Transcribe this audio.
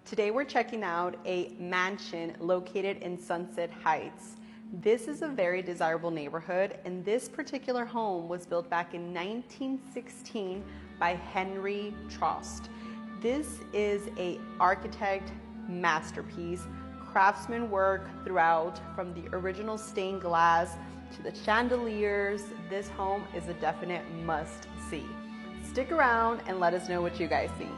Today we're checking out a mansion located in Sunset Heights. This is a very desirable neighborhood, and this particular home was built back in 1916 by Henry Trost. This is an architect masterpiece, craftsman work throughout, from the original stained glass to the chandeliers. This home is a definite must-see. Stick around and let us know what you guys think.